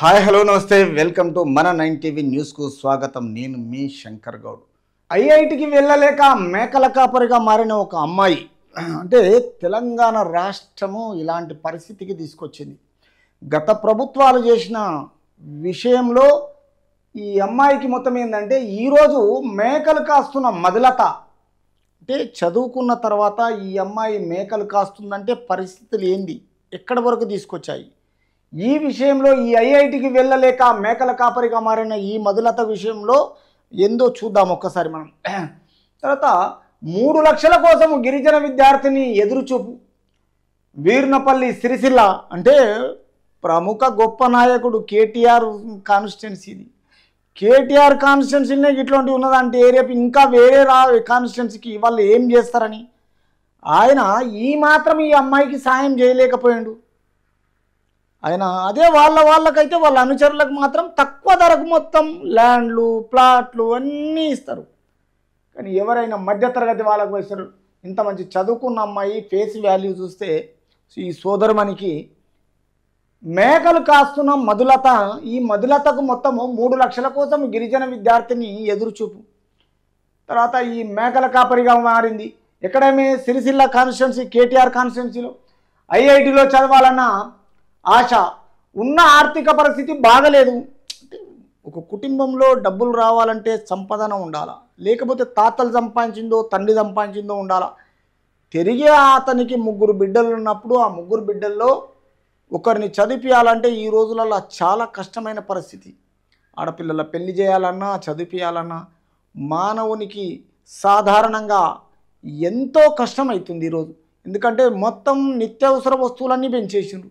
Hi hello నమస్తే welcome to మన 9 TV న్యూస్కు స్వాగతం. నేను మీ శంకర్ గౌడ్. ఐఐటికి వెళ్ళలేక మేకల కాపరిగా మారిన ఒక అమ్మాయి అంటే తెలంగాణ రాష్ట్రము ఇలాంటి పరిస్థితికి తీసుకొచ్చింది. గత ప్రభుత్వాలు చేసిన విషయంలో ఈ అమ్మాయికి మొత్తం ఏంటంటే ఈరోజు మేకలు కాస్తున్న మధులత అంటే చదువుకున్న తర్వాత ఈ అమ్మాయి మేకలు కాస్తుందంటే పరిస్థితులు ఏంది ఎక్కడి వరకు తీసుకొచ్చాయి. ఈ విషయంలో ఈ ఐఐటికి వెళ్ళలేక మేకల కాపరిగా మారిన ఈ మధులత విషయంలో ఏందో చూద్దాం ఒక్కసారి మనం. తర్వాత 3 లక్షల కోసం గిరిజన విద్యార్థిని ఎదురుచూపు. వీర్నపల్లి సిరిసిల్ల అంటే ప్రముఖ గొప్ప నాయకుడు కేటీఆర్ కాన్స్టిట్యున్సీది. కేటీఆర్ కాన్స్టిట్యున్సీనే ఇట్లాంటివి ఉన్నదంటే రేపు ఇంకా వేరే కాన్స్టిట్యున్సీకి వాళ్ళు ఏం చేస్తారని ఆయన ఈ మాత్రం ఈ అమ్మాయికి సాయం చేయలేకపోయాడు. ఆయన అదే వాళ్ళకైతే వాళ్ళ అనుచరులకు మాత్రం తక్కువ ధరకు మొత్తం ల్యాండ్లు ప్లాట్లు అన్నీ ఇస్తారు. కానీ ఎవరైనా మధ్యతరగతి వాళ్ళకు వేస్తారు. ఇంత మంచి చదువుకున్న అమ్మాయి ఫేస్ వాల్యూ చూస్తే ఈ సోదరుమనికి మేకలు కాస్తున్న మధులత, ఈ మధులతకు మొత్తము 3 లక్షల కోసం గిరిజన విద్యార్థిని ఎదురుచూపు. తర్వాత ఈ మేకల కాపరిగా మారింది. ఎక్కడేమే సిరిసిల్ల కాన్స్టిట్యున్సీ కేటీఆర్ కాన్స్టిట్యున్సీలో ఐఐటిలో చదవాలన్న ఆశ. ఉన్న ఆర్థిక పరిస్థితి బాగలేదు. ఒక కుటుంబంలో డబ్బులు రావాలంటే సంపాదన ఉండాలా, లేకపోతే తాతలు సంపాదించిందో తండ్రి సంపాదించిందో ఉండాలా. తిరిగి అతనికి 3 బిడ్డలు ఉన్నప్పుడు ఆ 3 బిడ్డల్లో ఒకరిని చదివించాలంటే ఈ రోజులలో చాలా కష్టమైన పరిస్థితి. ఆడపిల్లల పెళ్లి చేయాలన్నా చదివించాలన్నా మానవునికి సాధారణంగా ఎంతో కష్టమవుతుంది ఈరోజు. ఎందుకంటే మొత్తం నిత్యావసర వస్తువులన్నీ పెంచేసిండ్రు.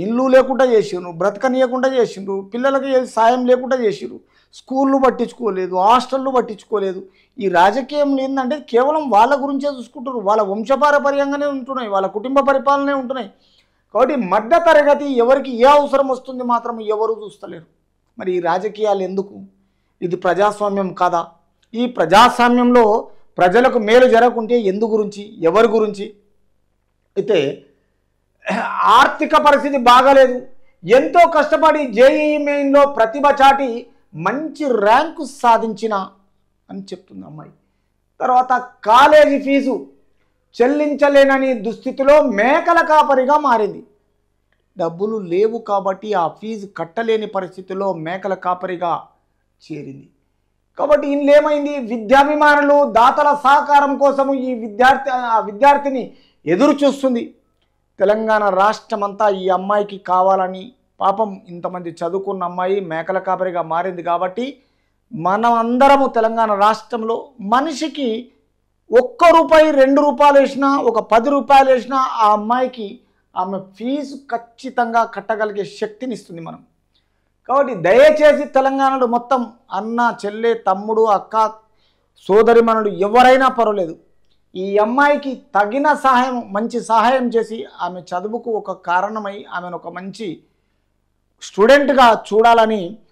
ఇల్లు లేకుండా చేసిండ్రు, బ్రతకనీయకుండా చేసిండ్రు, పిల్లలకి సాయం లేకుండా చేసిండ్రు, స్కూళ్ళు పట్టించుకోలేదు, హాస్టళ్ళు పట్టించుకోలేదు. ఈ రాజకీయం ఏంటంటే కేవలం వాళ్ళ గురించే చూసుకుంటారు. వాళ్ళ వంశపారపర్యంగానే ఉంటున్నాయి, వాళ్ళ కుటుంబ పరిపాలనే ఉంటున్నాయి. కాబట్టి మధ్య తరగతి ఎవరికి ఏ అవసరం వస్తుంది మాత్రం ఎవరు చూస్తలేరు. మరి ఈ రాజకీయాలు ఎందుకు? ఇది ప్రజాస్వామ్యం కాదా? ఈ ప్రజాస్వామ్యంలో ప్రజలకు మేలు జరగకుంటే ఎందు గురించి, ఎవరి గురించి? అయితే ఆర్థిక పరిస్థితి బాగాలేదు. ఎంతో కష్టపడి జేఈఈ మెయిన్లో ప్రతిభ చాటి మంచి ర్యాంకు సాధించిన అని చెప్తుంది అమ్మాయి. తర్వాత కాలేజీ ఫీజు చెల్లించలేనని దుస్థితిలో మేకల కాపరిగా మారింది. డబ్బులు లేవు కాబట్టి ఆ ఫీజు కట్టలేని పరిస్థితిలో మేకల కాపరిగా చేరింది. కాబట్టి ఇందులో విద్యాభిమానులు దాతల సహకారం కోసము ఈ విద్యార్థిని ఎదురు చూస్తుంది. తెలంగాణ రాష్ట్రమంతా ఈ అమ్మాయికి కావాలని, పాపం ఇంతమంది చదువుకున్న అమ్మాయి మేకల కాపరిగా మారింది కాబట్టి మనం అందరము తెలంగాణ రాష్ట్రంలో మనిషికి ₹1 ₹2 వేసినా, ఒక ₹10 వేసినా ఆ అమ్మాయికి ఆమె ఫీజు ఖచ్చితంగా కట్టగలిగే శక్తిని ఇస్తుంది మనం. కాబట్టి దయచేసి తెలంగాణలో మొత్తం అన్న, చెల్లె, తమ్ముడు, అక్క, సోదరిమణుడు ఎవరైనా పర్వాలేదు, ఈ అమ్మాయికి తగిన సహాయం, మంచి సహాయం చేసి ఆమె చదువుకు ఒక కారణమై ఆమెను ఒక మంచి స్టూడెంట్గా చూడాలని